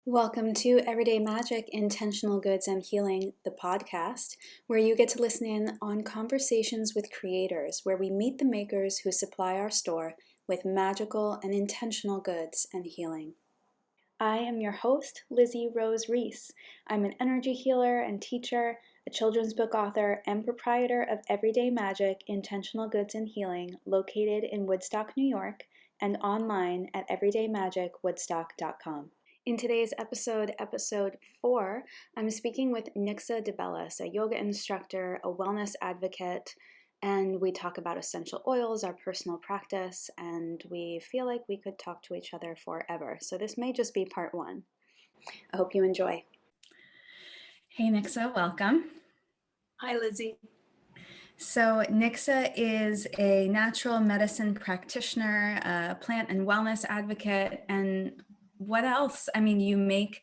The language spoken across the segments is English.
Welcome to Everyday Magic, Intentional Goods and Healing, the podcast, where you get to listen in on conversations with creators, where we meet the makers who supply our store with magical and intentional goods and healing. I am your host, Lizzie Rose Reese. I'm an energy healer and teacher, a children's book author, and proprietor of Everyday Magic, Intentional Goods and Healing, located in Woodstock, New York, and online at everydaymagicwoodstock.com. In today's episode 4, I'm speaking with Nixa de Bellis, a yoga instructor, a wellness advocate, and we talk about essential oils, our personal practice, and we feel like we could talk to each other forever. So this may just be part 1. I hope you enjoy. Hey Nixa, welcome. Hi Lizzie. So Nixa is a natural medicine practitioner, a plant and wellness advocate, and what else? I mean, you make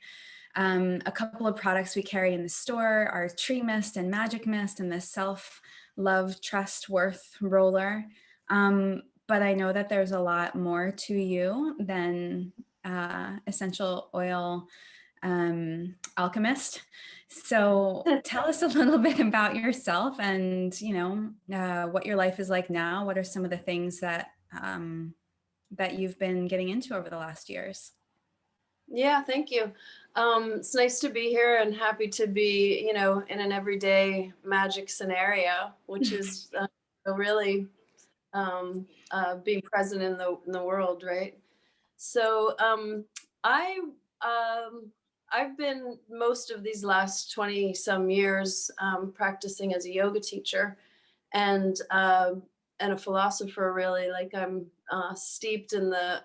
a couple of products we carry in the store, our Tree Mist and Magic Mist and the Self-Love Trust Worth Roller. But I know that there's a lot more to you than essential oil alchemist. So tell us a little bit about yourself and, what your life is like now. What are some of the things that that you've been getting into over the last years? Yeah, thank you. It's nice to be here and happy to be, in an everyday magic scenario, which is really being present in the world, right? So I I've been most of these last 20 some years practicing as a yoga teacher and a philosopher. Really, like I'm steeped in the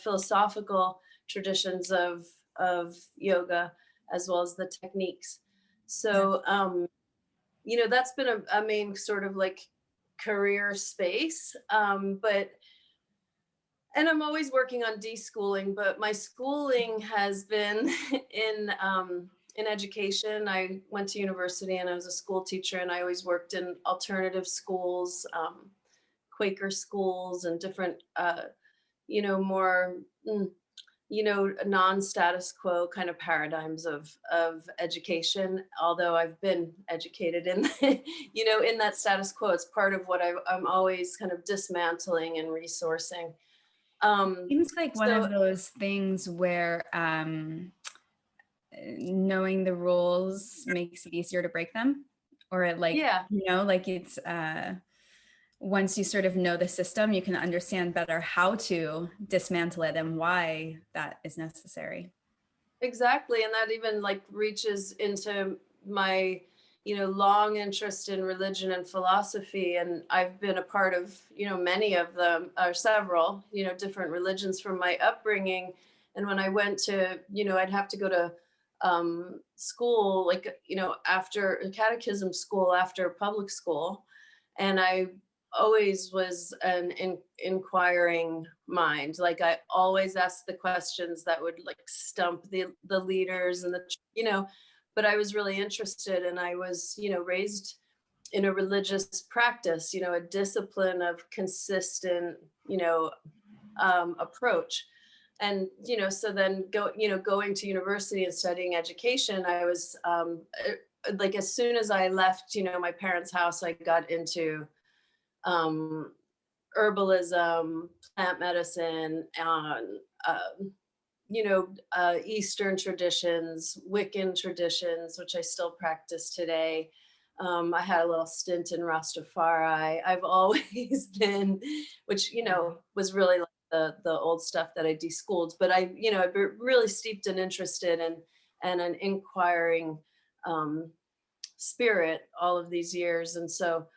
philosophical traditions of yoga as well as the techniques. So that's been a main sort of like career space. And I'm always working on deschooling, but my schooling has been in education. I went to university and I was a school teacher, and I always worked in alternative schools, Quaker schools, and different, more, non-status quo kind of paradigms of education. Although I've been educated in, in that status quo, it's part of what I'm always kind of dismantling and resourcing. Seems like one of those things where knowing the rules makes it easier to break them, or like it's once you sort of know the system, you can understand better how to dismantle it and why that is necessary. Exactly. And that even like reaches into my long interest in religion and philosophy. And I've been a part of, many of them, or several, different religions from my upbringing. And when I went to, I'd have to go to school, like, after a catechism school, after public school. And I always was an inquiring mind. Like I always asked the questions that would like stump the leaders and but I was really interested, and I was, raised in a religious practice, a discipline of consistent, approach. And, so then going to university and studying education, I was like, as soon as I left, my parents' house, I got into herbalism, plant medicine, Eastern traditions, Wiccan traditions, which I still practice today. I had a little stint in Rastafari. I've always been, which, was really like the old stuff that I deschooled, but I've been really steeped and interested and an inquiring spirit all of these years. And so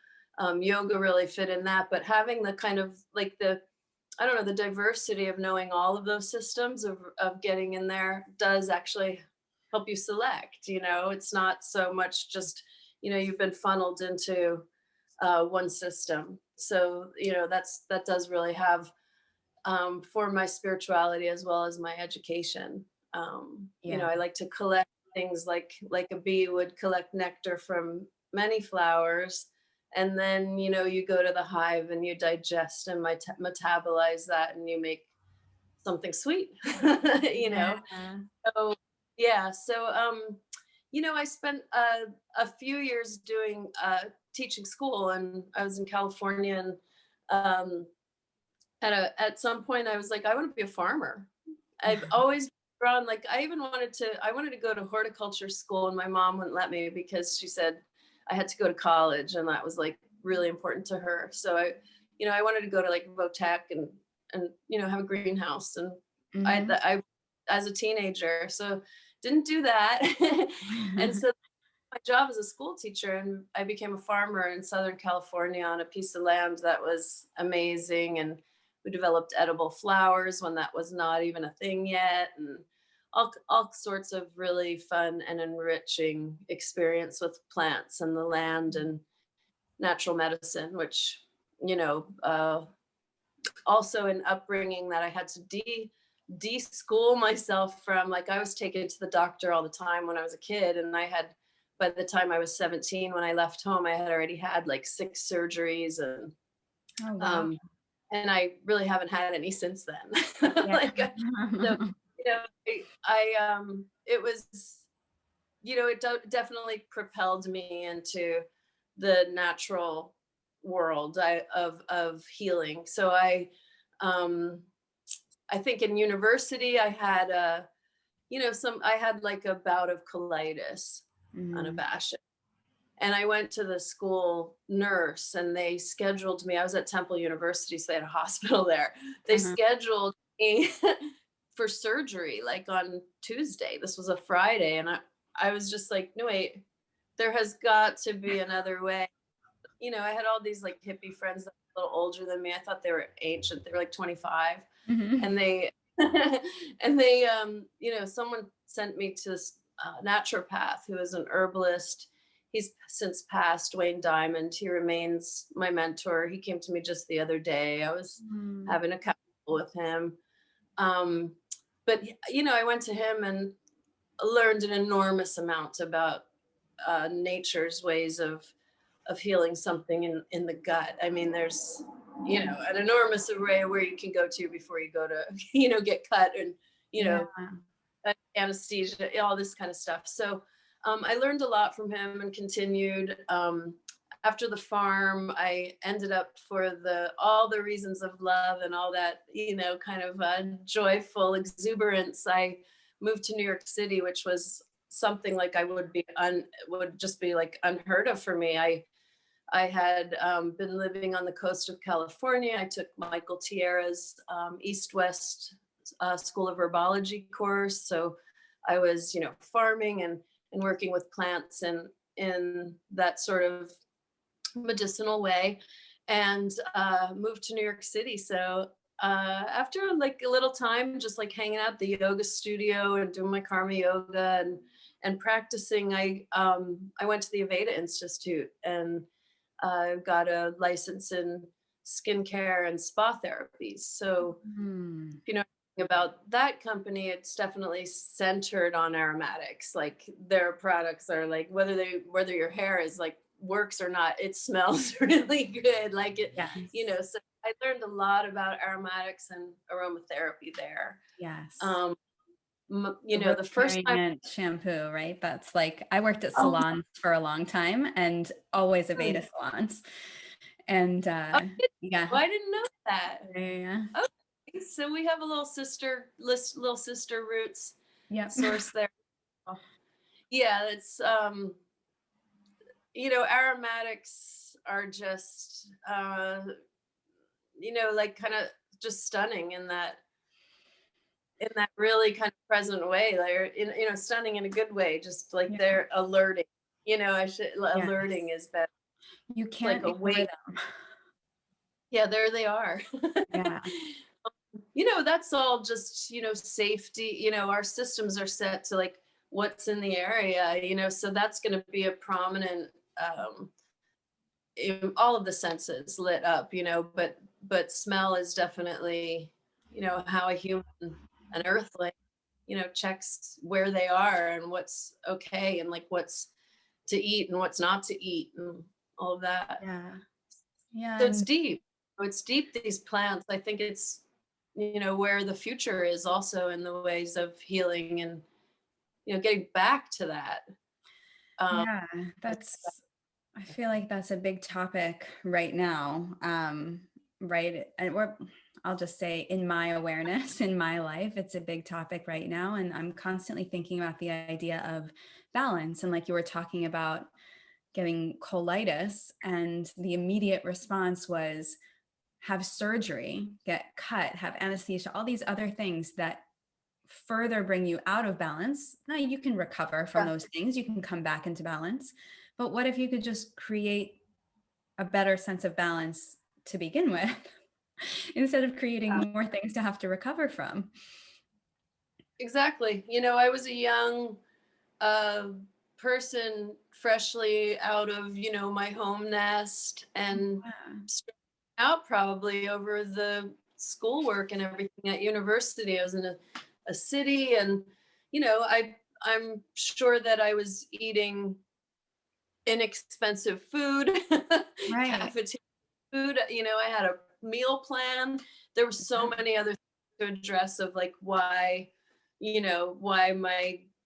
yoga really fit in that, but having the kind of like the diversity of knowing all of those systems of getting in there does actually help you select. It's not so much just, you've been funneled into one system. So, that does really have for my spirituality as well as my education. I like to collect things like a bee would collect nectar from many flowers. And then, you go to the hive and you digest and metabolize that and you make something sweet, So Yeah. So, I spent a few years doing teaching school, and I was in California, and um, at some point, I was like, I want to be a farmer. I've always drawn, like, I wanted to go to horticulture school, and my mom wouldn't let me because she said I had to go to college, and that was like really important to her. So I wanted to go to like Votech and have a greenhouse, and Mm-hmm. I as a teenager, so didn't do that. And so my job as a school teacher, and I became a farmer in Southern California on a piece of land that was amazing. And we developed edible flowers when that was not even a thing yet, and all sorts of really fun and enriching experience with plants and the land and natural medicine, which you know uh, also an upbringing that I had to de-school myself from. Like, I was taken to the doctor all the time when I was a kid, and by the time I was 17, when I left home, I had already had like 6 surgeries, Oh, wow. um and I really haven't had any since then. Yeah. Like, so it was, definitely propelled me into the natural world of healing. So um I think in university I had I had like a bout of colitis, Mm, unabashed. And I went to the school nurse, and they scheduled me. I was at Temple University, so they had a hospital there. They uh-huh. scheduled me for surgery like on Tuesday. This was a Friday, and I was just like, no, wait, there has got to be another way. I had all these like hippie friends that were a little older than me. I thought they were ancient. They were like 25, Mhm. and they and they someone sent me to this naturopath who is an herbalist. He's since passed, Wayne Diamond. He remains my mentor. He came to me just the other day. I was Mm. having a couple with him. um, but I went to him and learned an enormous amount about nature's ways of healing something in the gut. I mean, there's an enormous array where you can go to before you go to get cut, and you Yeah. know anesthesia, all this kind of stuff. So I learned a lot from him and continued. After the farm, I ended up, for all the reasons of love and all that, kind of joyful exuberance, I moved to New York City, which was something like I would just be like unheard of for me. I had been living on the coast of California. I took Michael Tierra's East West School of Herbology course. So I was, farming and working with plants and in that sort of medicinal way, and moved to New York City. So after like a little time, just like hanging out at the yoga studio and doing my karma yoga and practicing, I went to the Aveda Institute and got a license in skincare and spa therapies. So, Mm. if you know anything about that company, it's definitely centered on aromatics. Like, their products are like, whether your hair is like works or not, it smells really good. Like it, Yes. so I learned a lot about aromatics and aromatherapy there. Yes. Um, The the first rosemary time. mint shampoo, right? That's like I worked at Oh, salons for a long time and always really? Aveda salons. And Oh, yeah. I didn't know that. Yeah. Okay, so we have a little sister roots Yep. source there. Yeah, it's aromatics are just like kind of just stunning in that really kind of present way. They're stunning in a good way, just like Yeah. they're alerting. Yeah. Alerting is better. You Like can't a ignore wake. them. Yeah, there they are. Yeah. That's all just, safety. Our systems are set to like what's in the area, so that's going to be a prominent, um, in all of the senses lit up, but smell is definitely, how a human, an earthling, checks where they are and what's okay and like what's to eat and what's not to eat and all of that. Yeah. Yeah. So it's And deep. It's deep, these plants. I think it's, where the future is also in the ways of healing and, getting back to that. Yeah, I feel like that's a big topic right now. Right. I'll just say in my awareness, in my life, it's a big topic right now. And I'm constantly thinking about the idea of balance. And like you were talking about getting colitis, and the immediate response was have surgery, get cut, have anesthesia, all these other things that further bring you out of balance. Now you can recover from those things, you can come back into balance. But what if you could just create a better sense of balance to begin with instead of creating more things to have to recover from? Exactly. I was a young person freshly out of, my home nest and starting out probably over the schoolwork and everything at university. I was in a city and, I'm sure that I was eating inexpensive food, Right. cafeteria food. I had a meal plan. There were so many other things to address of like why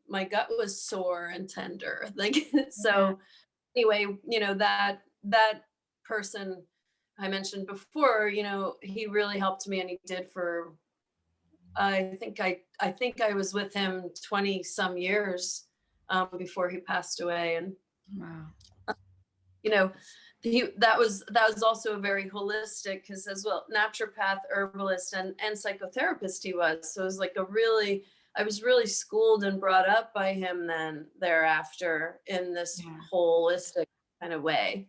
my gut was sore and tender. Like so anyway, that person I mentioned before, he really helped me, and he did for I think I was with him 20 some years before he passed away. And Wow. you know that was also a very holistic, because as well naturopath, herbalist, and psychotherapist he was. So it was like I was really schooled and brought up by him then thereafter in this holistic kind of way.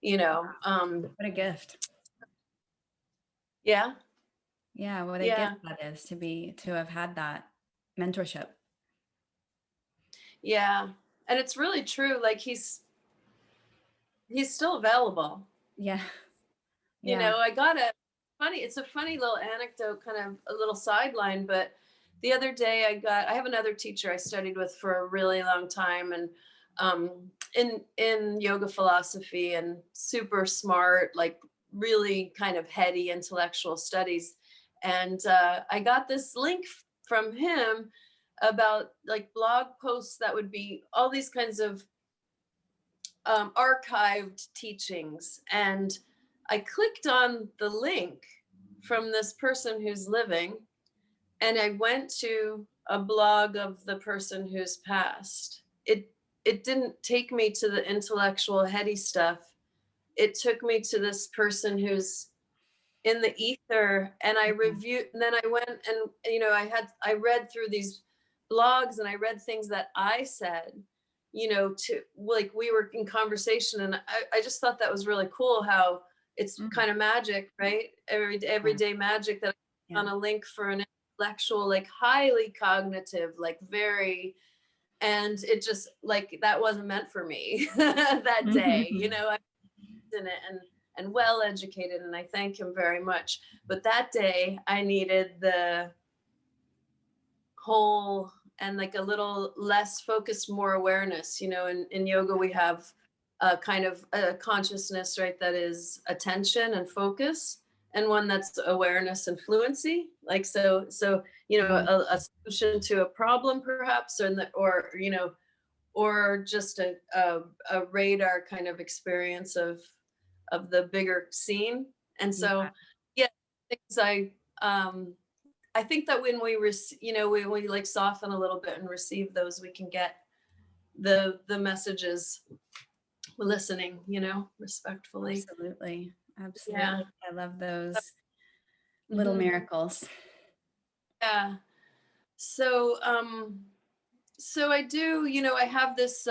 What a gift. Yeah. Yeah, what a Yeah. gift that is to have had that mentorship. Yeah. And it's really true. Like he's still available. Yeah. I got it's a funny little anecdote, kind of a little sideline, but the other day I have another teacher I studied with for a really long time, and in yoga philosophy, and super smart, like really kind of heady intellectual studies. And I got this link from him about like blog posts that would be all these kinds of archived teachings. And I clicked on the link from this person who's living, and I went to a blog of the person who's passed. It didn't take me to the intellectual heady stuff. It took me to this person who's in the ether. And I reviewed, and then I went and I read through these blogs, and I read things that I said, to like we were in conversation. And I just thought that was really cool how it's kind of magic, right? Everyday magic, that on a link for an intellectual, like highly cognitive, like very, and it just like that wasn't meant for me that day. I was in it and well educated, and I thank him very much. But that day I needed the whole, and like a little less focused, more awareness. In yoga we have a kind of a consciousness, right, that is attention and focus, and one that's awareness and fluency. Like so a solution to a problem perhaps, or just a radar kind of experience of the bigger scene. And so things I think that when we we like soften a little bit and receive those, we can get the messages listening, respectfully. Absolutely. Yeah. I love those little miracles. Yeah. So I do, I have this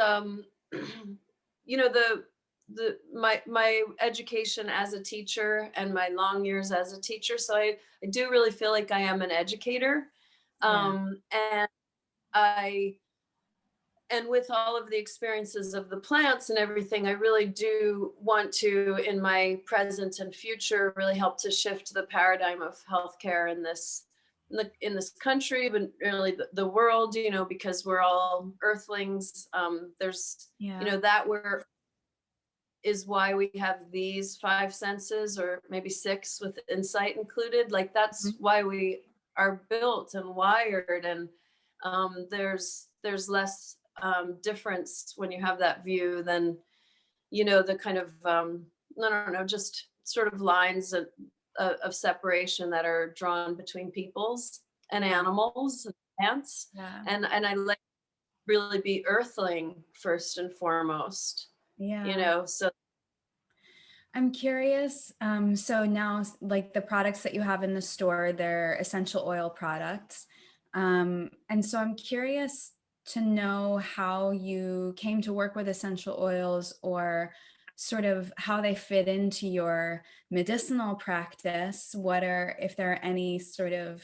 my education as a teacher and my long years as a teacher. So I do really feel like I am an educator. And and with all of the experiences of the plants and everything, I really do want to, in my present and future, really help to shift the paradigm of healthcare in this country, but really the world, because we're all earthlings. There's, that is why we have these 5 senses, or maybe 6 with insight included. Like that's why we are built and wired. And There's less difference when you have that view than, the kind of I don't know, just sort of lines of separation that are drawn between peoples and Yeah. animals and plants. Yeah. And I like really be earthling first and foremost, Yeah. so I'm curious. So now, like the products that you have in the store, they're essential oil products. And so I'm curious to know how you came to work with essential oils or sort of how they fit into your medicinal practice. If there are any sort of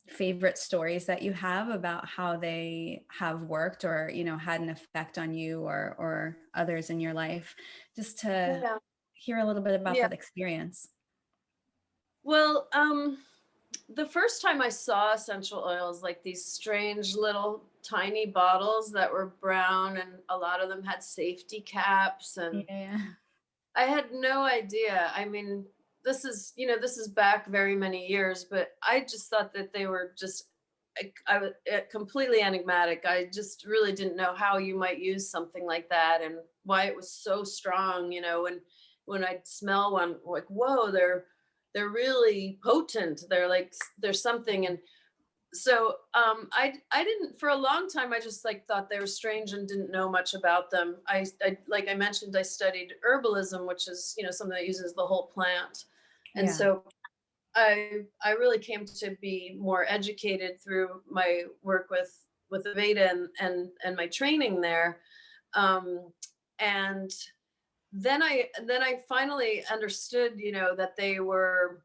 favorite stories that you have about how they have worked or, had an effect on you or others in your life, just to yeah. hear a little bit about Yeah. that experience. Well, the first time I saw essential oils, like these strange little tiny bottles that were brown, and a lot of them had safety caps, and Yeah. I had no idea. I mean, this is back very many years, but I just thought that they were just I was completely enigmatic. I just really didn't know how you might use something like that and why it was so strong. When I'd smell one, like, whoa, they're really potent. They're like there's something. And so I didn't, for a long time, I just like thought they were strange and didn't know much about them. I like I mentioned, I studied herbalism, which is something that uses the whole plant. And Yeah. so I really came to be more educated through my work with the Veda and my training there. um and then I finally understood, that they were,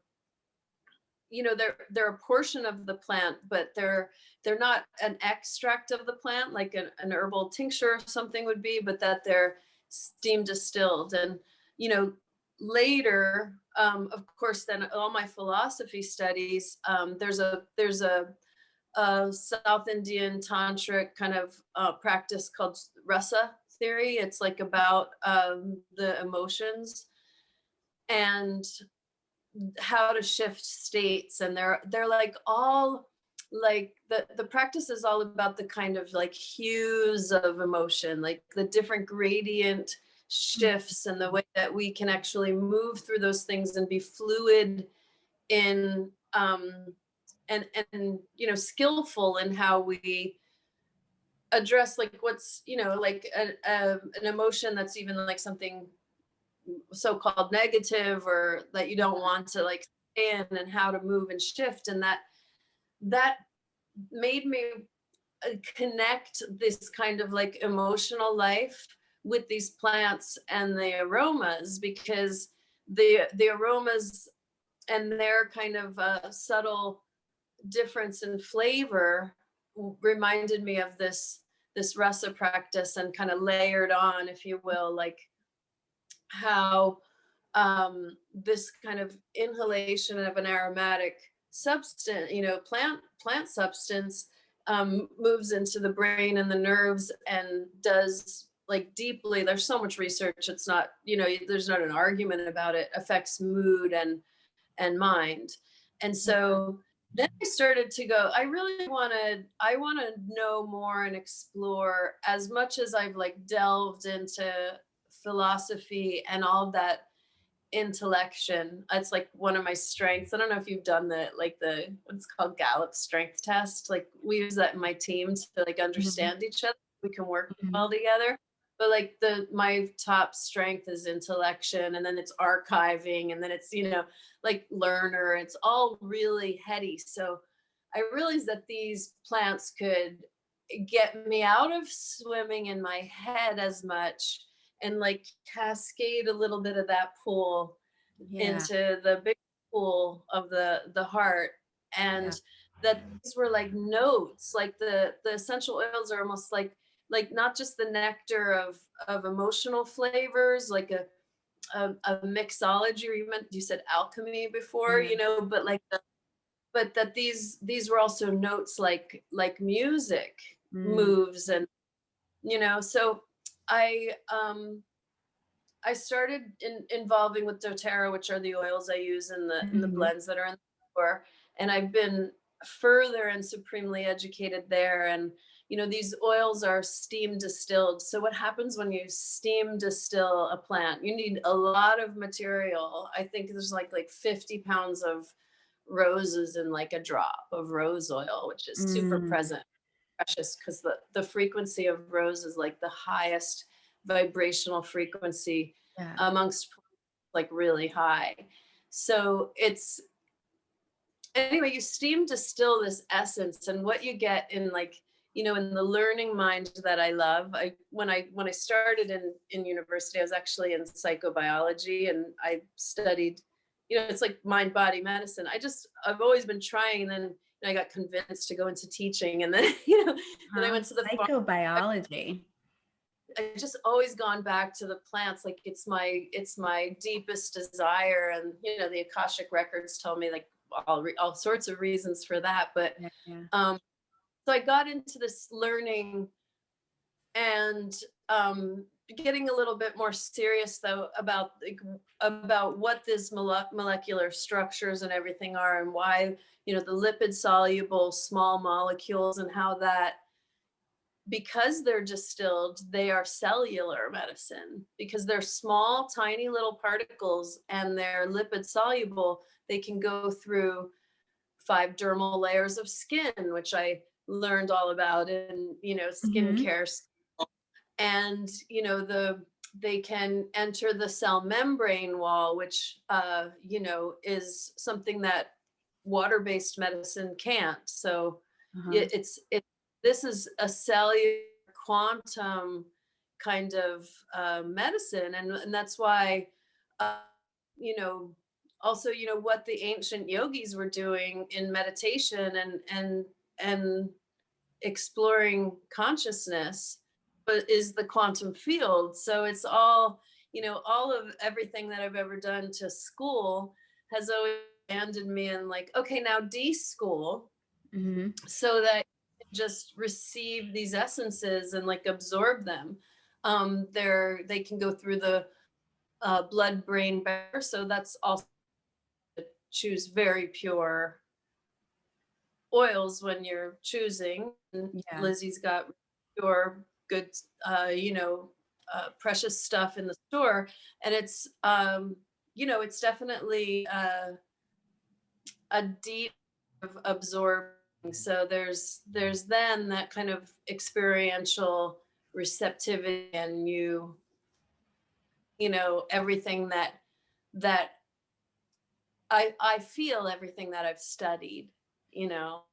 they're a portion of the plant, but they're not an extract of the plant like an herbal tincture or something would be, but that they're steam distilled. And you know later, of course, then all my philosophy studies, there's a South Indian tantric kind of practice called rasa theory. It's like about the emotions and how to shift states. And they're like all like the practice is all about the kind of like hues of emotion, like the different gradient shifts and the way that we can actually move through those things and be fluid in and skillful in how we address like what's like an emotion that's even like something so-called negative or that you don't want to like stay in, and how to move and shift. And that made me connect this kind of like emotional life with these plants and the aromas, because the aromas and their kind of subtle difference in flavor reminded me of this rasa practice, and kind of layered on, if you will, like how this kind of inhalation of an aromatic substance, plant substance, moves into the brain and the nerves and does like deeply. There's so much research. It's not, there's not an argument about it. Affects mood and mind. And so then I started to go, I want to know more and explore as much as I've like delved into philosophy and all that intellection. It's like one of my strengths. I don't know if you've done the what's called Gallup strength test. Like we use that in my team to like Mhm. understand each other. We can work Mhm. well together. But like my top strength is intellection, and then it's archiving, and then it's like learner. It's all really heady. So I realized that these plants could get me out of swimming in my head as much, and like cascade a little bit of that pool Yeah. into the big pool of the heart. Yeah. And that these were like notes, like the essential oils are almost like not just the nectar of emotional flavors, like a mixology, or you said alchemy before, Yeah. but like but that these were also notes like music Mm. moves. And so I I started involving with doTERRA, which are the oils I use in the Mhm. blends that are in the store. And I've been further and supremely educated there. And, these oils are steam distilled. So what happens when you steam distill a plant? You need a lot of material. I think there's like 50 pounds of roses in like a drop of rose oil, which is super Mm, present, precious, because the frequency of rose is like the highest vibrational frequency yeah. amongst, like, really high. So it's, anyway, you steam distill this essence, and what you get in, like, in the learning mind that I love. When I started in university, I was actually in psychobiology, and I studied, it's like mind body medicine. I've always been trying, and then I got convinced to go into teaching, and then then I Huh? went to the farm. Psychobiology. I just always gone back to the plants. Like, it's my deepest desire. And the Akashic records tell me, like, all sorts of reasons for that. But Yeah, yeah. so I got into this learning, and getting a little bit more serious, though, about what these molecular structures and everything are, and why, the lipid soluble small molecules, and how that, because they're distilled, they are cellular medicine, because they're small, tiny little particles, and they're lipid soluble. They can go through 5 dermal layers of skin, which I learned all about in, Mm-hmm. skincare. And, they can enter the cell membrane wall, which, is something that water-based medicine can't. So Uh-huh. it this is a cellular quantum kind of medicine. And that's why, uh, you know also, what the ancient yogis were doing in meditation, and exploring consciousness, but is the quantum field. So it's all, all of everything that I've ever done to school has always landed me in, like, okay, now de-school, Mm-hmm. so that you can just receive these essences and, like, absorb them. They can go through the blood brain barrier. So that's also, choose very pure oils when you're choosing. And Yeah. Lizzie's got pure, good, precious stuff in the store. And it's definitely a deep of absorbing. So there's then that kind of experiential receptivity, and everything that I feel, everything that I've studied, you know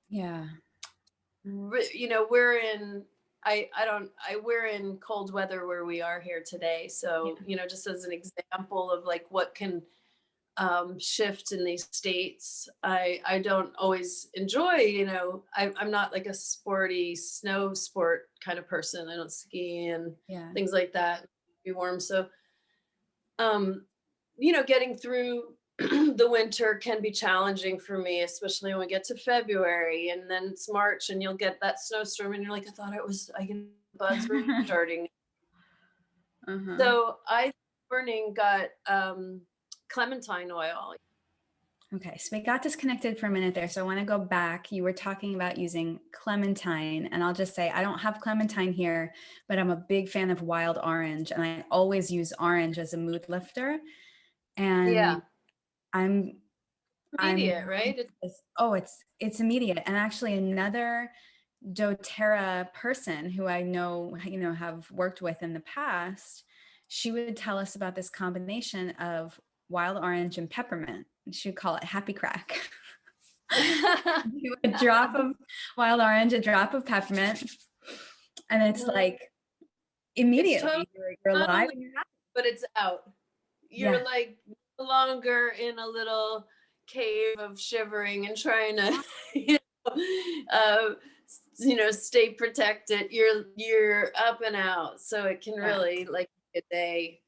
Yeah. we're in, I don't I we're in cold weather where we are here today. Yeah. So, just as an example of, like, what can shift in these states. I don't always enjoy, I'm not like a sporty snow sport kind of person. I don't ski and Yeah. things like that. Be warm. So, um, getting through the winter can be challenging for me, especially when we get to February, and then it's March, and you'll get that snowstorm, and you're like, I can, buds were starting. Uh-huh. So I morning got clementine oil. Okay, so we got disconnected for a minute there. So I want to go back. You were talking about using clementine, and I'll just say I don't have clementine here, but I'm a big fan of wild orange, and I always use orange as a mood lifter. And Yeah, I'm immediate, right? oh, it's immediate. And actually another doTERRA person who I know, have worked with in the past, she would tell us about this combination of wild orange and peppermint. She would call it happy crack. A drop of wild orange, a drop of peppermint, and it's Mhm. like It's totally, immediately you're not alive only, and you're happy. but it's out. Yeah. You're, like, no longer in a little cave of shivering and trying to, you uh, stay protected. You're up and out, so it can Yeah. really, like, make a day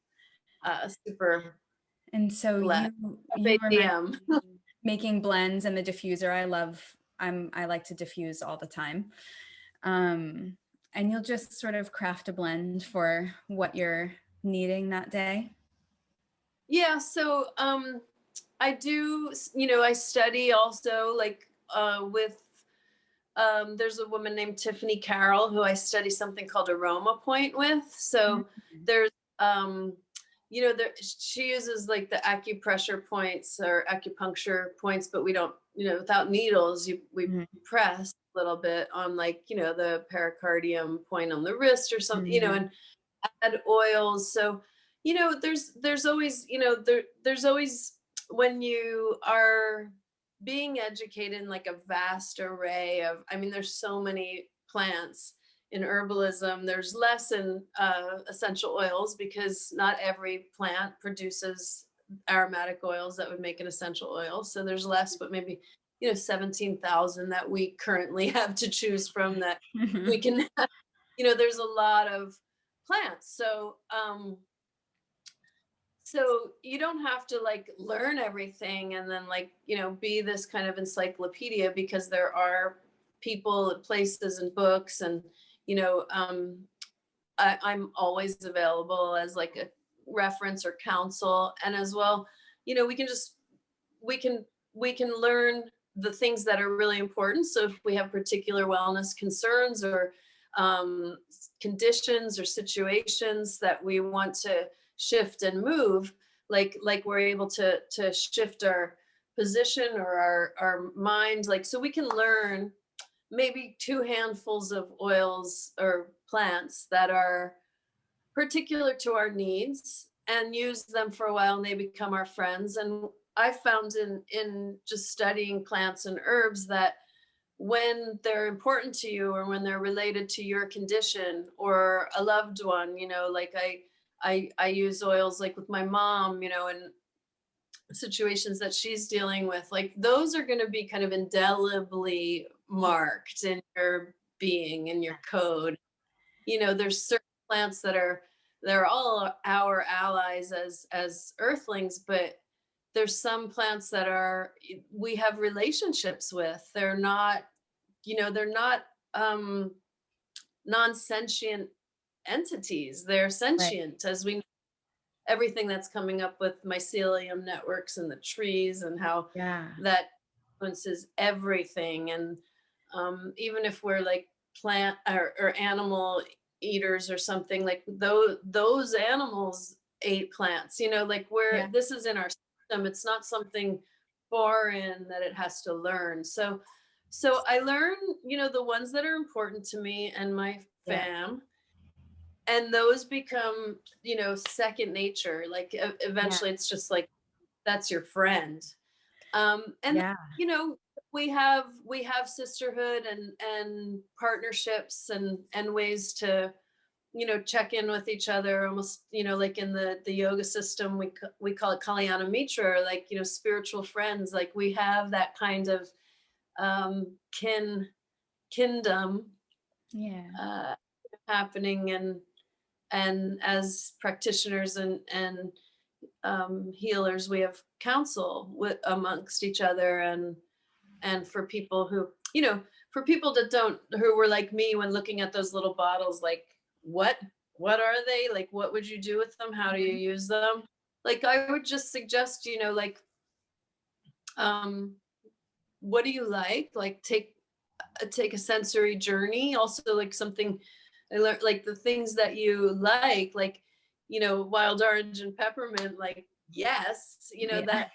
super And so blessed. you were FADM. making blends in the diffuser. I like to diffuse all the time. Um, and you'll just sort of craft a blend for what you're needing that day. Yeah, so I do, I study also, like, with there's a woman named Tiffany Carroll who I study something called aroma point with. So Mhm. there's there she uses like the acupressure points or acupuncture points, but we don't, without needles, we Mhm. press a little bit on, like, the pericardium point on the wrist or something, Mhm. and add oils. So, there's always, there's always, when you are being educated in like a vast array of, I mean, there's so many plants in herbalism. There's less in essential oils because not every plant produces aromatic oils that would make an essential oil. So there's less, but maybe 17,000 that we currently have to choose from that we can. There's a lot of plants. So you don't have to like learn everything and then, like, be this kind of encyclopedia, because there are people, places, and books, and you know um I'm always available as like a reference or counsel. And as well, we can just we can we can learn the things that are really important. So if we have particular wellness concerns or um, conditions or situations that we want to shift and move, like we're able to shift our position or our mind, like, so we can learn maybe two handfuls of oils or plants that are particular to our needs and use them for a while, and they become our friends. And I found in just studying plants and herbs that when they're important to you or when they're related to your condition or a loved one, like I use oils like with my mom, and situations that she's dealing with, like those are going to be kind of indelibly marked in your being, in your code. There's certain plants that they're all our allies as earthlings, but there's some plants that are we have relationships with. They're not um non-sentient entities. They're Right. sentient, as we, everything that's coming up with mycelium networks and the trees and how Yeah. that influences everything. And even if we're like plant or animal eaters or something, like those animals ate plants, like Yeah. where this is in our system. It's not something foreign that it has to learn. So I learn, the ones that are important to me and my Yeah. fam, and those become, second nature. Like Yeah. eventually it's just like that's your friend. And Yeah. you know we have sisterhood and partnerships and ways to check in with each other, almost, like in the yoga system, we call it kalyana mitra, or like, spiritual friends. Like we have that kind of um kindom Yeah. uh happening. And as practitioners and healers, we have counsel with amongst each other. And for people who, for people that don't, who were like me when looking at those little bottles, like what what are they, like what would you do with them, how do you Mhm. use them, like I would just suggest, like um what do you like take a sensory journey. Also, like something I learned, like the things that you like, wild orange and peppermint, like yes, Yeah. that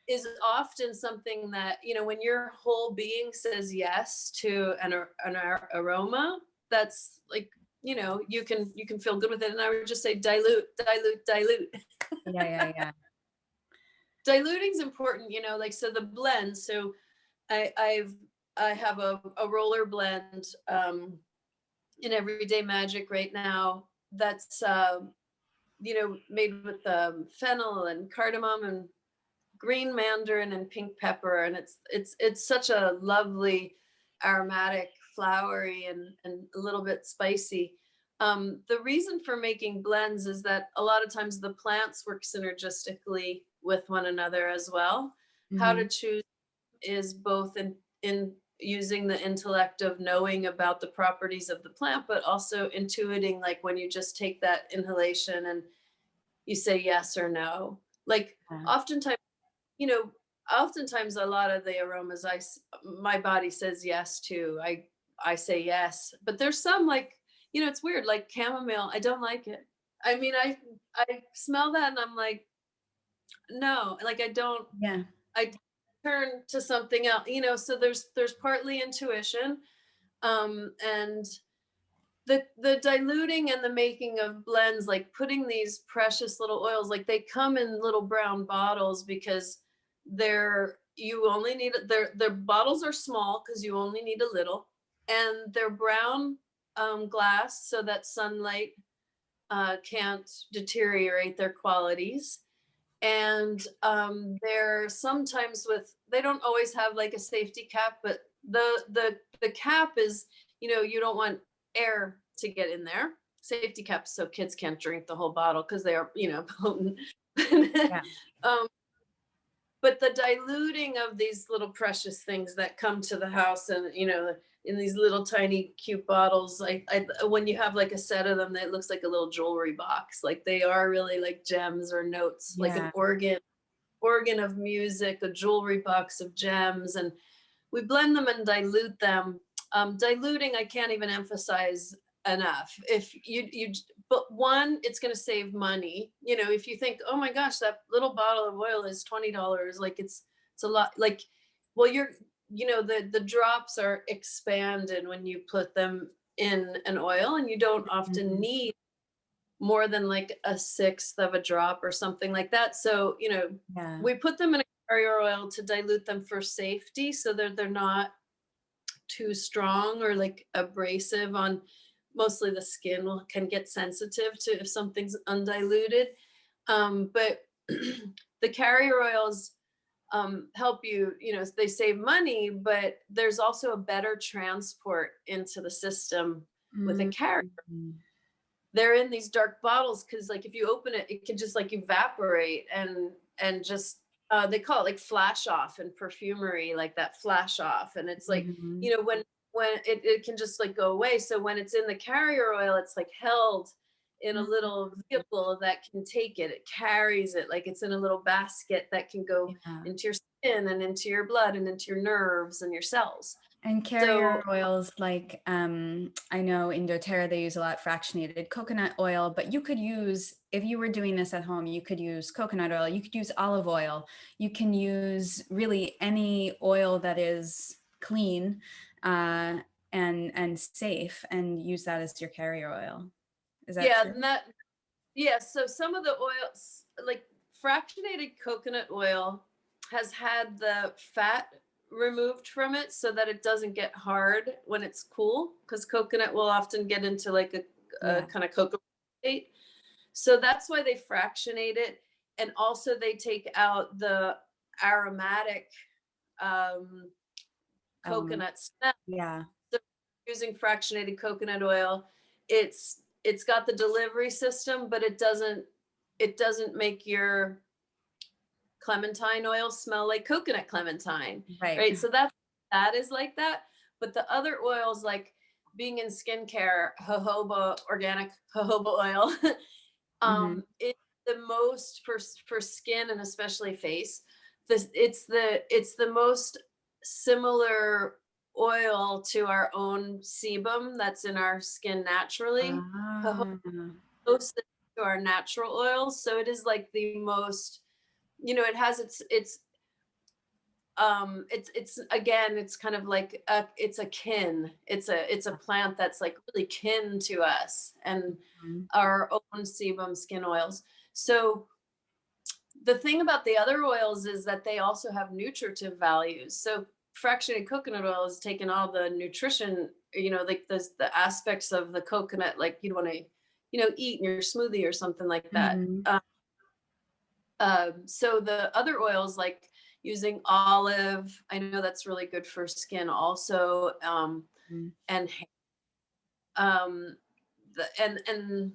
is often something that, when your whole being says yes to an aroma, that's like, you can feel good with it. And I would just say dilute, dilute, dilute. Yeah. Yeah. Yeah. Diluting is important, like, so the blend. So I have a roller blend in Everyday Magic right now that's made with fennel and cardamom and green mandarin and pink pepper, and it's such a lovely aromatic, flowery, and a little bit spicy. The reason for making blends is that a lot of times the plants work synergistically with one another as well. How to Mhm. choose is both in using the intellect of knowing about the properties of the plant, but also intuiting, like when you just take that inhalation and you say yes or no. Like Yeah. oftentimes, you know, oftentimes a lot of the aromas my body says yes to. I say yes, but there's some like, it's weird, like chamomile. I don't like it. I mean, I smell that and I'm like, no, like I don't. Yeah. I turn to something else. So there's partly intuition, and the diluting and the making of blends, like putting these precious little oils, like they come in little brown bottles because you only need their bottles are small because you only need a little, and they're brown glass so that sunlight can't deteriorate their qualities. And they're sometimes they don't always have like a safety cap, but the cap is, you don't want air to get in there. Safety caps so kids can't drink the whole bottle because they are, potent. Yeah. um, but the diluting of these little precious things that come to the house, and in these little tiny cute bottles, when you have like a set of them, that looks like a little jewelry box. Like they are really like gems or notes, like an Yeah. organ of music, a jewelry box of gems. And we blend them and dilute them. Diluting, I can't even emphasize enough. If but one, it's going to save money. If you think, oh my gosh, that little bottle of oil is $20, like it's a lot. Like, well, the drops are expanded when you put them in an oil, and you don't often Mhm. need more than like a sixth of a drop or something like that. So, Yeah. we put them in a carrier oil to dilute them for safety, so that they're not too strong or like abrasive on. Mostly the skin can get sensitive to if something's undiluted. But the carrier oils help you, they save money, but there's also a better transport into the system with a carrier. Mhm. They're in these dark bottles because like if you open it, it can just like evaporate and just they call it like flash off in perfumery, like that flash off. And it's like, Mhm. when it can just like go away. So when it's in the carrier oil, it's like held in a Mhm. little vehicle that can take it. It carries it like it's in a little basket that can go Yeah. into your skin and into your blood and into your nerves and your cells. And So carrier oils, like I know in doTERRA they use a lot fractionated coconut oil, but you could use, if you were doing this at home, you could use coconut oil, you could use olive oil, you can use really any oil that is clean and safe, and use that as your carrier oil. Is that yeah, true? so some of the oils, like fractionated coconut oil, has had the fat removed from it so that it doesn't get hard when it's cool, because coconut will often get into like a Yeah. kind of cocoa state. So that's why they fractionate it. And also they take out the aromatic um, Element. coconut smell. Yeah. So using fractionated coconut oil, it's got the delivery system, but it doesn't make your clementine oil smell like coconut clementine, Right. right? So that is like that. But the other oils, like being in skincare, organic jojoba oil, Hmm. it's the most for skin and especially face. It's the most similar oil to our own sebum that's in our skin naturally. Jojoba Ah. closest to our natural oils, so it is like the most. It has it's again, it's kind of like it's a kin. It's a plant that's like really kin to us and Mhm. our own sebum skin oils. So the thing about the other oils is that they also have nutritive values. So fractionated coconut oil has taken all the nutrition, like the aspects of the coconut, like you'd want to, eat in your smoothie or something like that. Mhm. So the other oils, like using olive, I know that's really good for skin also, Mhm. and um, and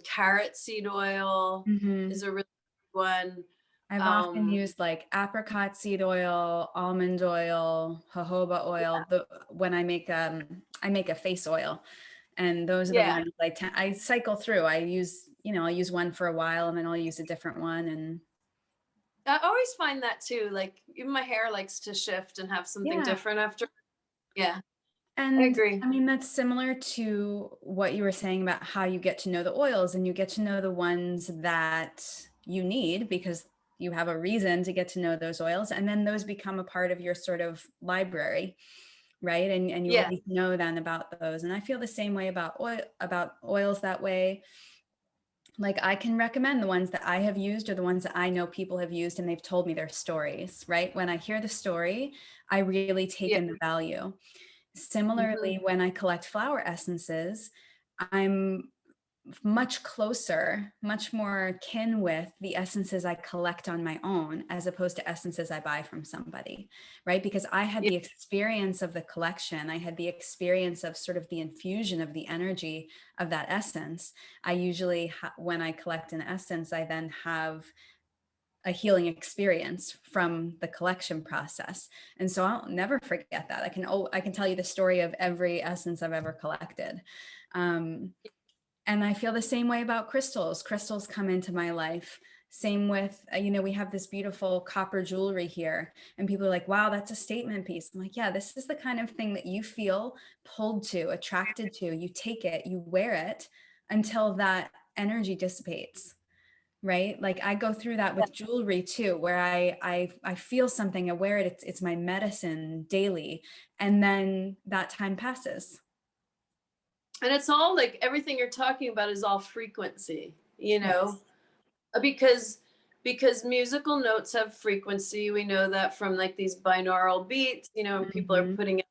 carrot seed oil Mhm. is a really good one. I've often Um, used like apricot seed oil, almond oil, jojoba oil. When I make a face oil, and those are the yeah, ones I cycle through. I'll use one for a while, and then I'll use a different one. And I always find that too. Like even my hair likes to shift and have something Yeah. different after. Yeah, I And agree. I mean, that's similar to what you were saying about how you get to know the oils, and you get to know the ones that you need because you have a reason to get to know those oils. And then those become a part of your sort of library, right? And you Yeah, always know then about those. And I feel the same way about oils that way. Like I can recommend the ones that I have used or the ones that I know people have used and they've told me their stories, right? When I hear the story, I really take yeah. in the value. Hmm. Similarly, when I collect flower essences, I'm much closer, much more kin with the essences I collect on my own as opposed to essences I buy from somebody, right? Because I had Yeah, the experience of the collection. I had the experience of sort of the infusion of the energy of that essence. I usually, when I collect an essence, I then have a healing experience from the collection process. And so I'll never forget that. I can tell you the story of every essence I've ever collected. And I feel the same way about crystals. Crystals come into my life. Same with, we have this beautiful copper jewelry here, and people are like, wow, that's a statement piece. I'm like, yeah, this is the kind of thing that you feel pulled to, attracted to. You take it, you wear it until that energy dissipates, right? Like I go through that with jewelry too, where I feel something, I wear it, it's my medicine daily, and then that time passes. and it's all like everything you're talking about is all frequency, Yes. because musical notes have frequency. We know that from like these binaural beats, and people are Hmm. putting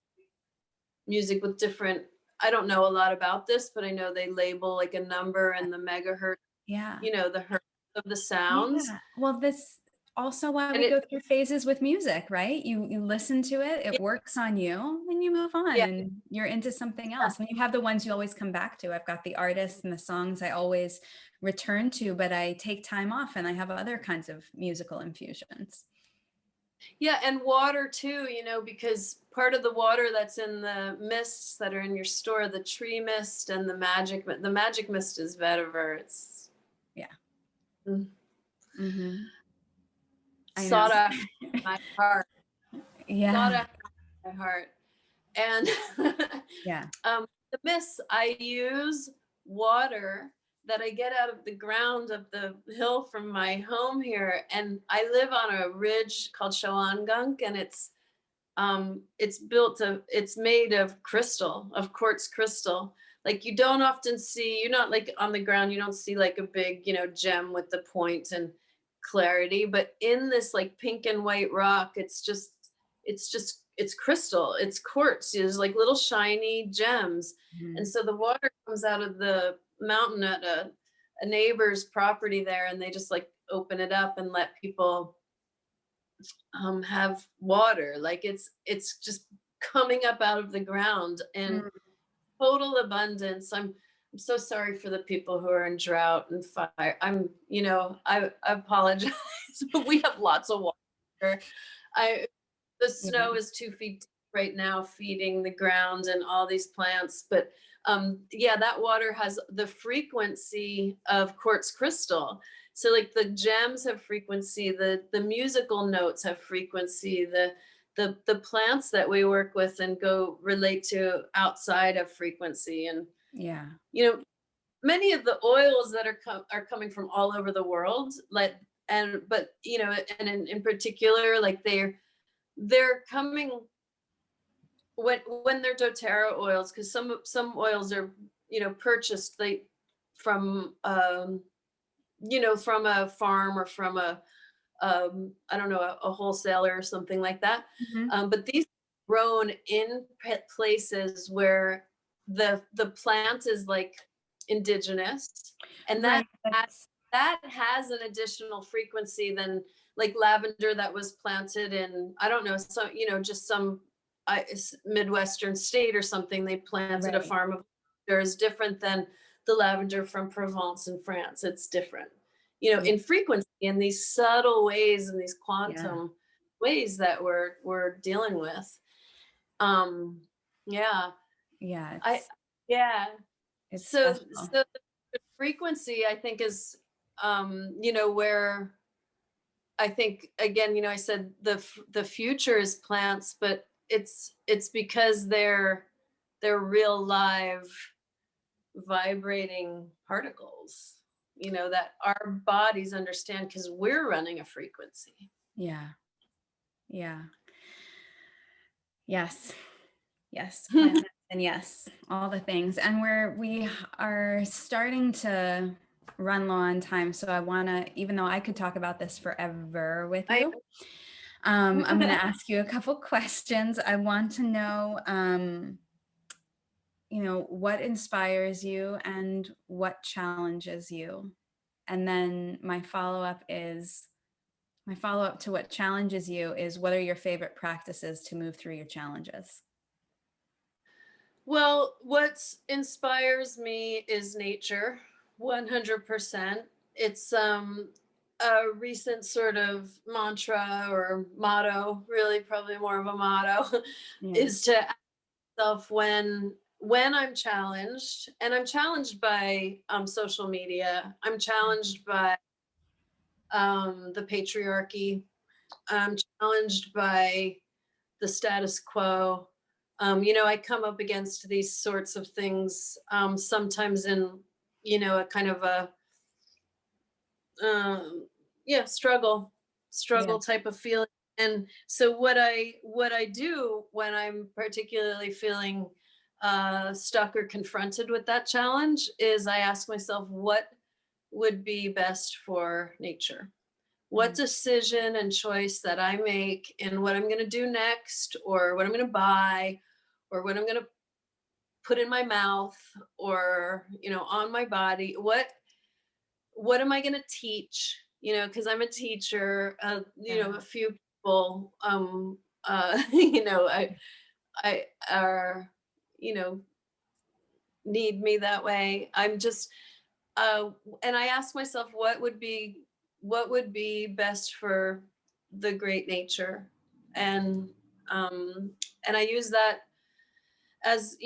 music with different. I don't know a lot about this, but I know they label like a number and the megahertz, Yeah. the hertz of the sounds, Yeah. Well, this also why and we it go through phases with music, right? You listen to it, it yeah, works on you, and you move on yeah, and you're into something yeah. else. And you have the ones you always come back to. I've got the artists and the songs I always return to, but I take time off and I have other kinds of musical infusions. Yeah, and water too, because part of the water that's in the mists that are in your store, the tree mist and the magic mist is vetiver. It's Yeah. mm, Hmm. I know. sought after my heart, sought Yeah. after my heart. And Yeah. the mists, I use water that I get out of the ground of the hill from my home here. And I live on a ridge called Shawangunk, and it's made of crystal, of quartz crystal. Like you don't often see, you're not like on the ground, you don't see like a big, gem with the point and clarity, but in this like pink and white rock, it's crystal, it's quartz, there's like little shiny gems. And Mhm. so the water comes out of the mountain at a neighbor's property there, and they just like open it up and let people have water. Like it's just coming up out of the ground in Mm. total abundance. I'm so sorry for the people who are in drought and fire. I apologize, but we have lots of water. I The Yeah. snow is 2 feet deep right now, feeding the ground and all these plants. But yeah, that water has the frequency of quartz crystal. So like the gems have frequency, the musical notes have frequency, the plants that we work with and go relate to outside of frequency. And Yeah. you know many of the oils that are coming from all over the world, like, and but and in particular, like they're coming when they're doTERRA oils, because some oils are purchased from from a farm or from a I don't know, a wholesaler or something like that. Mhm. But these are grown in places where the plant is like indigenous, and that Right. That's that has an additional frequency than like lavender that was planted in, I don't know, so just some midwestern state or something. They planted a right. farm of lavender is different than the lavender from Provence in France. It's different, Yeah. in frequency, in these subtle ways and these Yeah. quantum ways that we're dealing with. um yeah, Yeah. I yeah. It's So special. the frequency, I think, is where I think, again, I said the future is plants, but it's because they're real live vibrating particles, that our bodies understand because we're running a frequency. Yeah. Yeah. Yes. Yes. Plant and yes, all the things. And we are starting to run low on time. So I want to, even though I could talk about this forever with you, I'm going to ask you a couple questions. I want to know, what inspires you and what challenges you? And then my follow-up to what challenges you is, what are your favorite practices to move through your challenges? Well, what inspires me is nature, 100%. It's a recent sort of mantra or motto, really probably more of a motto, Yeah. is to ask myself when I'm challenged, and I'm challenged by social media, I'm challenged by the patriarchy, I'm challenged by the status quo. I come up against these sorts of things sometimes in, a kind of a struggle Yeah. type of feeling. And so what I do when I'm particularly feeling stuck or confronted with that challenge is I ask myself, what would be best for nature? What decision and choice that I make in what I'm going to do next, or what I'm going to buy, or what I'm going to put in my mouth, or on my body, what am I going to teach, because I'm a teacher. A few people I are need me that way. I'm just and I ask myself, what would be best for the great nature, and um, and I use that as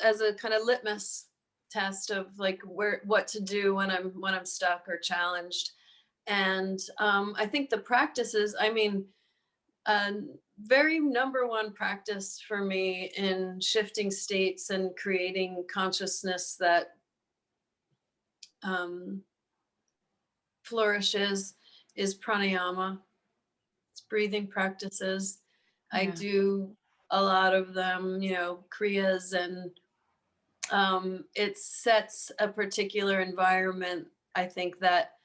as a kind of litmus test of like what to do when I'm stuck or challenged. And I think the practices, I mean, uh, very number one practice for me in shifting states and creating consciousness that um, flourishes is pranayama. It's breathing practices. I Yeah. do a lot of them, kriyas, and it sets a particular environment, I think, that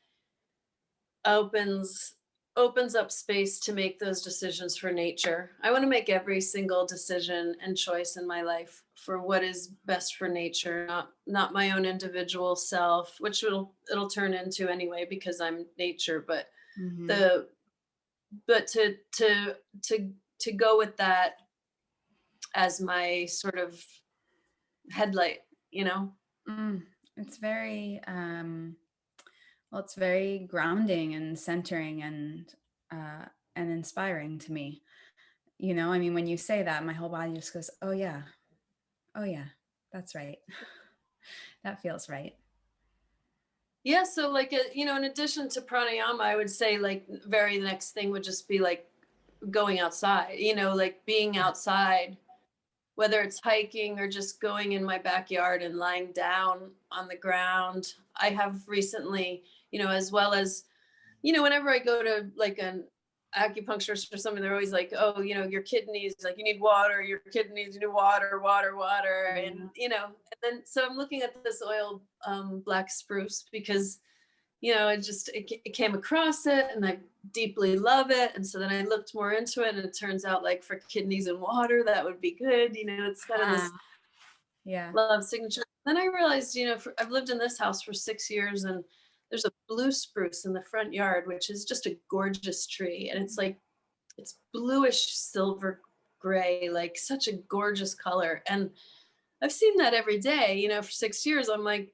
opens opens up space to make those decisions for nature. I want to make every single decision and choice in my life for what is best for nature, not my own individual self, which it'll turn into anyway because I'm nature, but Mm-hmm. the but to go with that as my sort of headlight, It's very well, it's very grounding and centering and inspiring to me. I mean, when you say that, my whole body just goes, oh yeah, that's right. That feels right. Yeah, so like in addition to pranayama, I would say like very next thing would just be like going outside, like being outside, whether it's hiking or just going in my backyard and lying down on the ground. I have recently, as well as, whenever I go to like an acupuncturist or something, they're always like, oh, your kidneys, like you need water, your kidneys, you need water, water, water. Yeah. And, and then, so I'm looking at this oil, black spruce, because, it came across it and I deeply love it. And so then I looked more into it, and it turns out like for kidneys and water, that would be good. It's kind of this Yeah. love signature. Then I realized, I've lived in this house for 6 years, and there's a blue spruce in the front yard, which is just a gorgeous tree. And it's bluish silver gray, like such a gorgeous color. And I've seen that every day, for 6 years. I'm like,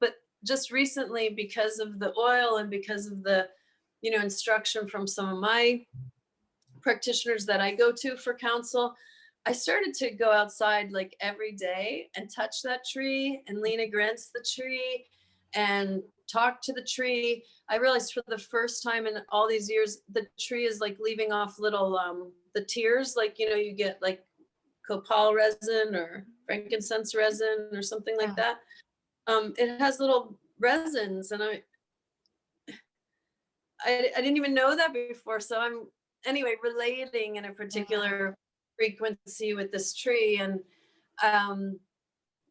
but just recently, because of the oil and because of the, instruction from some of my practitioners that I go to for counsel, I started to go outside like every day and touch that tree and lean against the tree and talk to the tree. I realized for the first time in all these years, the tree is like leaving off little, the tears, like, you know, you get like copal resin or frankincense resin or something like that. It has little resins, and I didn't even know that before. So I'm anyway relating in a particular frequency with this tree, and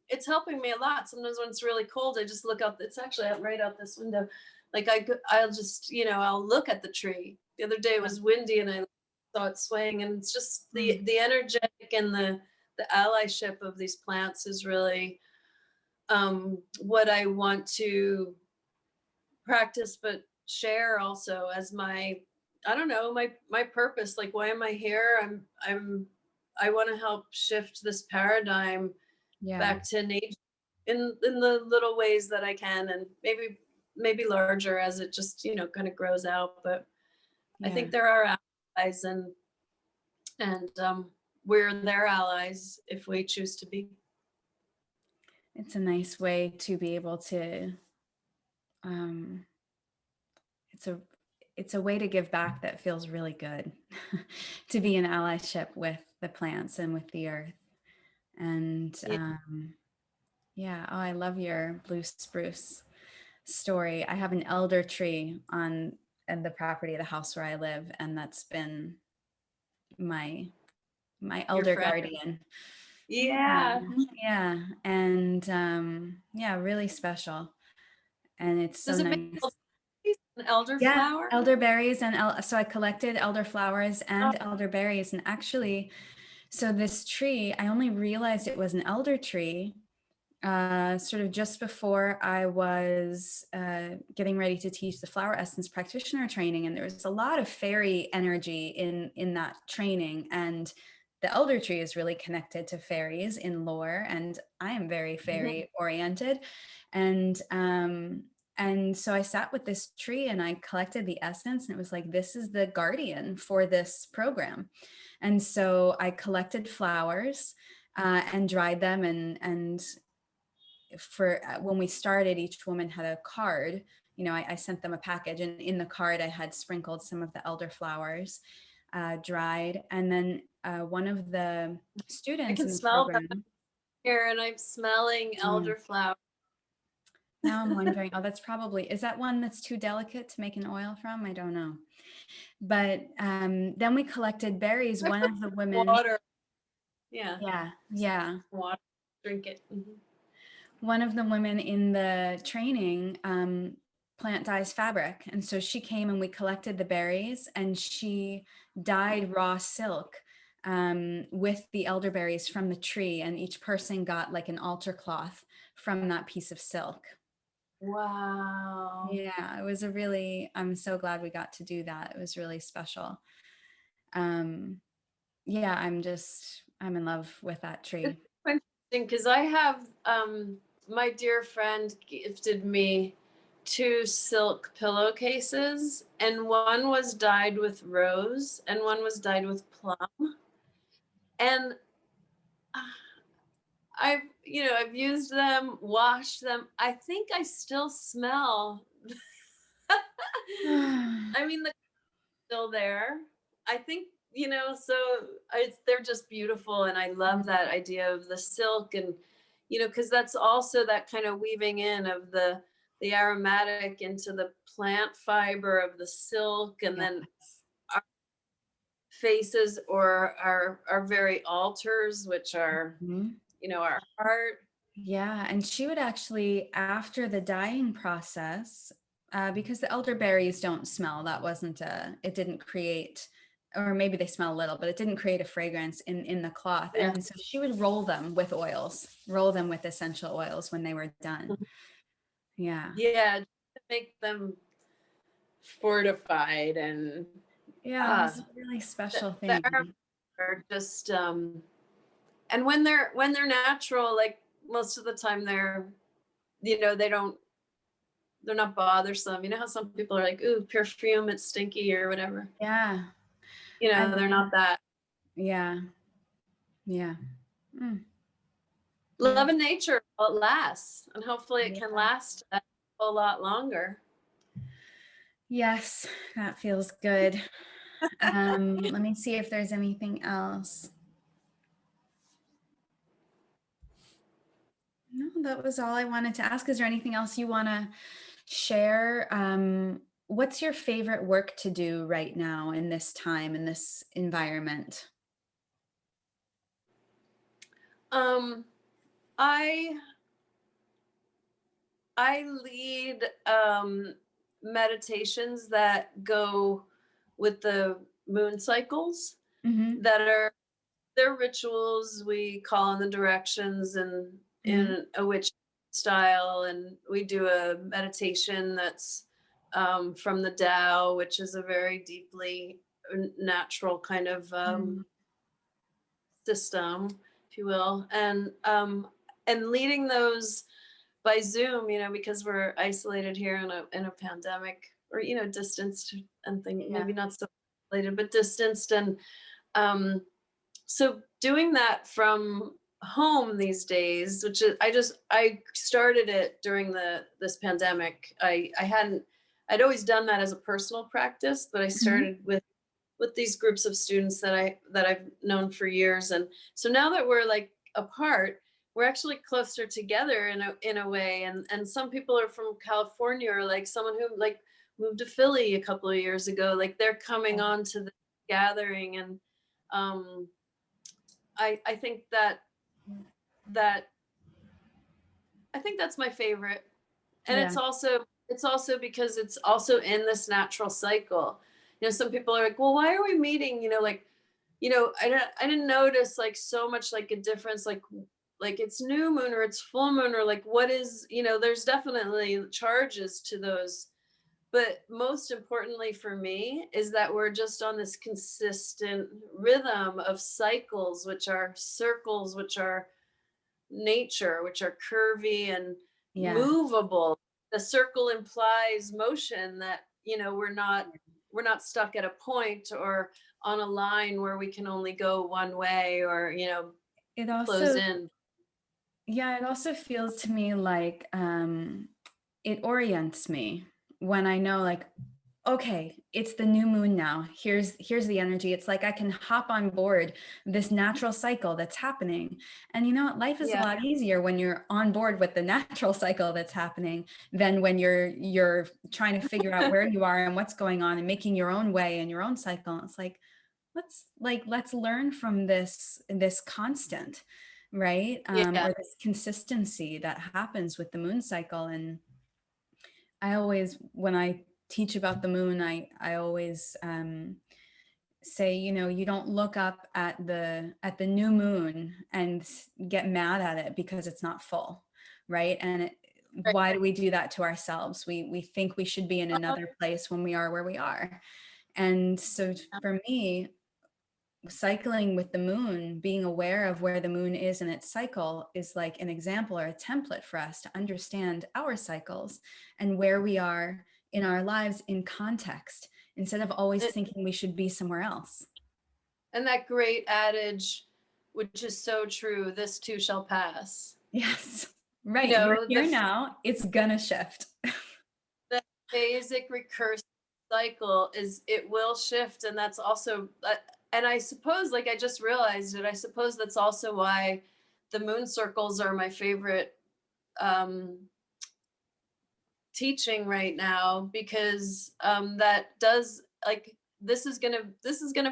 it's helping me a lot. Sometimes when it's really cold, I just look out. It's actually out right out this window. Like I'll just, you know, I'll look at the tree. The other day it was windy and I saw it swaying, and it's just the energetic and the allyship of these plants is really what I want to practice, but share also as my, I don't know, my purpose. Like, why am I here? I want to help shift this paradigm back to nature in the little ways that I can, and maybe larger as it just, you know, kind of grows out. But I think there are allies, and we're their allies if we choose to be. It's a nice way to be able to, it's a way to give back that feels really good, to be in allyship with the plants and with the earth. And oh, I love your blue spruce story. I have an elder tree on the property of the house where I live, and that's been my elder guardian. Yeah. And really special. And it's so nice. An elderflower? Elderberries, and so I collected elderflowers and elderberries, and actually, so this tree, I only realized it was an elder tree sort of just before I was getting ready to teach the flower essence practitioner training, and there was a lot of fairy energy in that training, and the elder tree is really connected to fairies in lore, and I am very fairy oriented, and so I sat with this tree and I collected the essence, and it was like, this is the guardian for this program. And so I collected flowers and dried them, and for when we started, each woman had a card. You know, I sent them a package, and in the card I had sprinkled some of the elderflowers, dried, and then one of the students I can smell them here, and I'm smelling elderflower. Now I'm wondering, that's probably, is that one that's too delicate to make an oil from? I don't know. But then we collected berries. One of the women. Water. Yeah. Water. Drink it. One of the women in the training plant dyes fabric. And so she came and we collected the berries, and she dyed raw silk with the elderberries from the tree. And each person got like an altar cloth from that piece of silk. Wow. Yeah, it was I'm so glad we got to do that. It was really special. I'm in love with that tree. It's interesting because I have, my dear friend gifted me 2 silk pillowcases, and one was dyed with rose and one was dyed with plum. And I've used them, washed them. I think I still smell. I mean, the still there. I think, so they're just beautiful. And I love that idea of the silk, and, because that's also that kind of weaving in of the aromatic into the plant fiber of the silk. And then our faces or our very altars, which are, our heart. Yeah. And she would actually, after the dyeing process, because the elderberries don't smell, it didn't create, or maybe they smell a little, but it didn't create a fragrance in the cloth. Yeah. And so she would roll them with essential oils when they were done. Yeah. Yeah. To make them fortified, and it's a really special thing. Are just, and when they're natural, like most of the time they're not bothersome. You know how some people are like, ooh, perfume, it's stinky or whatever. Yeah. They're not that. Yeah. Love in nature while it lasts, and hopefully it can last a lot longer. Yes, that feels good. Let me see if there's anything else. No, that was all I wanted to ask. Is there anything else you want to share? What's your favorite work to do right now in this time, in this environment? I I lead meditations that go with the moon cycles Mm-hmm. that are they're rituals. We call on the directions and Mm-hmm. in a witch style, and we do a meditation that's from the Tao, which is a very deeply natural kind of system, if you will, and leading those by Zoom, because we're isolated here in a pandemic, or distanced and thing, Yeah. maybe not so isolated, but distanced, and um, so doing that from home these days, which is I started it during this pandemic. I'd always done that as a personal practice, but I Mm-hmm. started with these groups of students that I've known for years. And so now that we're like apart, we're actually closer together in a way. And some people are from California, or like someone who like moved to Philly a couple of years ago. Like they're coming on to the gathering, and um, I think that I think that's my favorite. And Yeah. it's also because it's also in this natural cycle. Some people are like, well, why are we meeting? I didn't notice like so much like a difference, like it's new moon or it's full moon, or like what is, there's definitely charges to those. But most importantly for me is that we're just on this consistent rhythm of cycles, which are circles, which are nature, which are curvy and Yeah. movable. The circle implies motion, that we're not stuck at a point or on a line where we can only go one way, or It close also, in. yeah, it also feels to me like it orients me when I know, like, okay, it's the new moon now. Here's the energy. It's like I can hop on board this natural cycle that's happening. And you know what? Life is a Yeah, lot easier when you're on board with the natural cycle that's happening than when you're trying to figure out where you are and what's going on and making your own way and your own cycle. It's like let's learn from this constant, right? yeah, Or this consistency that happens with the moon cycle. And I always, when I teach about the moon, I always say, you don't look up at the new moon and get mad at it because it's not full, right? And right. why do we do that to ourselves? We think we should be in Uh, another place when we are where we are. And so for me, cycling with the moon, being aware of where the moon is in its cycle, is like an example or a template for us to understand our cycles and where we are in our lives in context, instead of always and thinking we should be somewhere else. and that great adage, which is so true, this too shall pass. Yes, you right. You're know here the now. It's gonna shift. the basic recursive cycle is, it will shift. And that's also and I suppose, like, I just realized it, I suppose that's also why the moon circles are my favorite um teaching right now, because that does, like, this is gonna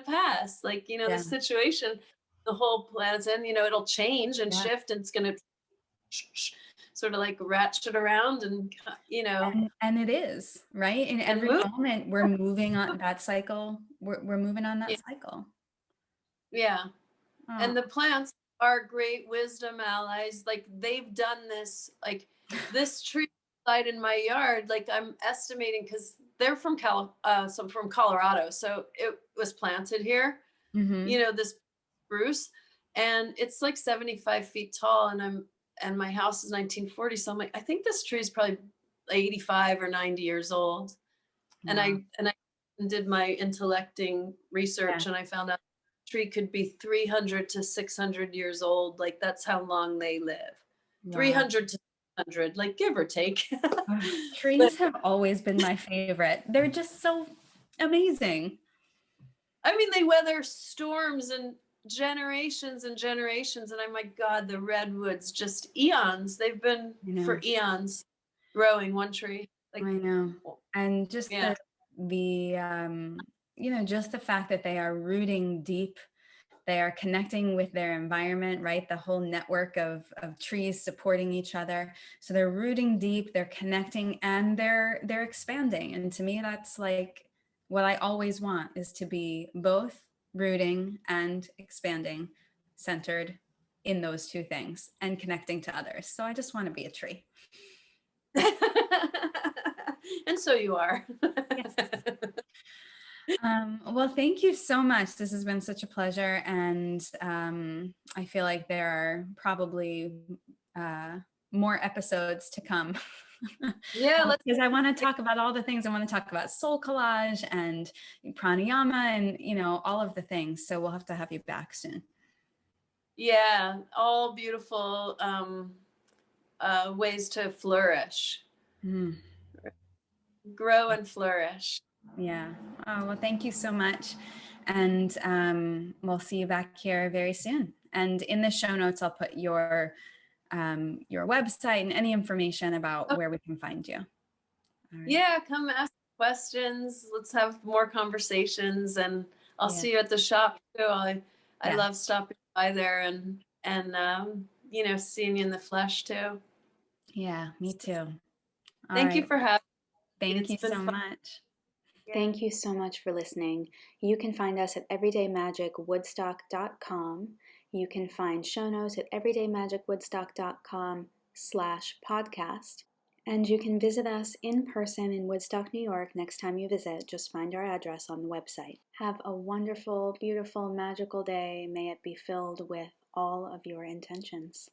pass, like, the Yeah. situation the whole planet's in, it'll change and Yeah. shift, and it's gonna sort of like ratchet around, and And it is, right? In and every move. moment we're moving on that cycle. We're moving on that cycle. Yeah. Oh. And the plants are great wisdom allies. Like, they've done this, like this tree side in my yard, like, I'm estimating, because they're from some from Colorado, so it was planted here, Mm-hmm. this spruce, and it's like 75 feet tall, and my house is 1940, so I'm like, I think this tree is probably 85 or 90 years old. and Wow. I and I did my intellecting Yeah. research, and I found out the tree could be 300 to 600 years old. Like, that's how long they live. Wow. 300 to 100, like give or take. Oh, But trees have always been my favorite. They're just so amazing. I mean, they weather storms and generations and generations. And I'm like, God, the redwoods, just eons. They've been You know, for eons growing one tree. I Like, know. And just yeah. just the fact that they are rooting deep, they are connecting with their environment, right? The whole network of trees supporting each other. So they're rooting deep, they're connecting, and they're expanding. And to me, that's like what I always want, is to be both rooting and expanding, centered in those two things and connecting to others. So I just want to be a tree. And so you are. Yes. Well, thank you so much. This has been such a pleasure. And I feel like there are probably more episodes to come. Yeah, Because I want to talk about all the things. I want to talk about soul collage and pranayama and, all of the things. So we'll have to have you back soon. yeah, all beautiful ways to flourish, grow and flourish. Yeah. Oh, well, thank you so much. And we'll see you back here very soon. And in the show notes, I'll put your website and any information about where we can find you. All right. Yeah, come ask questions. Let's have more conversations, and I'll see you at the shop too. I love stopping by there and seeing you in the flesh too. Yeah, me too. Thank you for having me. Thank It's you been so fun. much. Thank you so much for listening. You can find us at everydaymagicwoodstock.com. You can find show notes at everydaymagicwoodstock.com/podcast. And you can visit us in person in Woodstock, New York next time you visit. Just find our address on the website. Have a wonderful, beautiful, magical day. May it be filled with all of your intentions.